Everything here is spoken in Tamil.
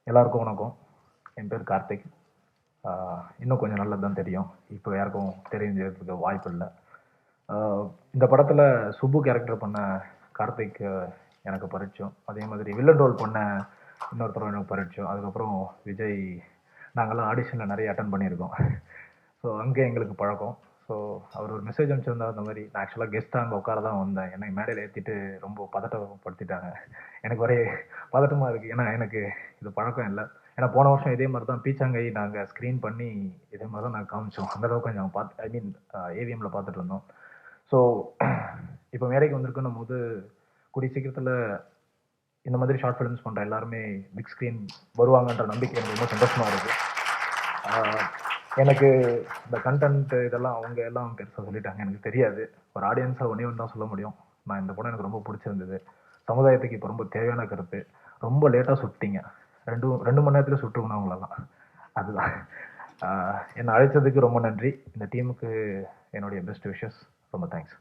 எல்லாருக்கும் வணக்கம். என் பேர் கார்த்திக். இன்னும் கொஞ்சம் நல்லது தான் தெரியும். இப்போ யாருக்கும் தெரிஞ்சிருக்க வாய்ப்பு இல்லை. இந்த படத்தில் சுப்பு கேரக்டர் பண்ண கார்த்திக் எனக்கு பரிச்சயம். அதே மாதிரி வில்லன் ரோல் பண்ண இன்னொருத்தரும் எனக்கு பரிச்சயம். அதுக்கப்புறம் விஜய், நாங்கள்லாம் ஆடிஷனில் நிறைய அட்டன் பண்ணியிருக்கோம். ஸோ அங்கே எங்களுக்கு பழக்கம். ஸோ அவர் ஒரு மெசேஜ் அனுப்பிச்சிருந்தா, அந்த மாதிரி நான் ஆக்சுவலாக கெஸ்ட்டாக அங்கே உட்கார தான் வந்தேன். என்னை மேடையில் ஏற்றிட்டு ரொம்ப பதட்டப்படுத்திட்டாங்க. எனக்கு ஒரே பதட்டமாக இருக்குது. ஏன்னா எனக்கு இது பழக்கம் இல்லை. ஏன்னா போன வருஷம் இதே மாதிரி தான் பீச்சாங்கை நாங்கள் ஸ்க்ரீன் பண்ணி இதே மாதிரி தான் நாங்கள் காமிச்சோம். அங்கே தான் கொஞ்சம் பார்த்து, ஐ மீன் ஏவிஎம்மில் பார்த்துட்டு இருந்தோம். ஸோ இப்போ மேடைக்கு வந்திருக்குன்னும் போது கூடிய சீக்கிரத்தில் இந்த மாதிரி ஷார்ட் ஃபிலிம்ஸ் பண்ணுற எல்லாருமே பிக் ஸ்க்ரீன் வருவாங்கன்ற நம்பிக்கை எனக்கு ரொம்ப சந்தோஷமாக இருக்குது. எனக்கு இந்த கண்டென்ட் இதெல்லாம் அவங்க எல்லாம் பெருசாக சொல்லிட்டாங்க, எனக்கு தெரியாது. ஒரு ஆடியன்ஸாக ஒன்றே ஒன்று தான் சொல்ல முடியும். நான் இந்த படம் எனக்கு ரொம்ப பிடிச்சிருந்தது. சமுதாயத்துக்கு இப்போ ரொம்ப தேவையான கருத்து. ரொம்ப லேட்டாக சுட்டிங்க. 2 மணி நேரத்தில் சுட்டுருக்கணும் அவங்களெல்லாம். அதுதான். என்னை அழைச்சதுக்கு ரொம்ப நன்றி. இந்த டீமுக்கு என்னுடைய பெஸ்ட் விஷஸ். ரொம்ப தேங்க்ஸ்.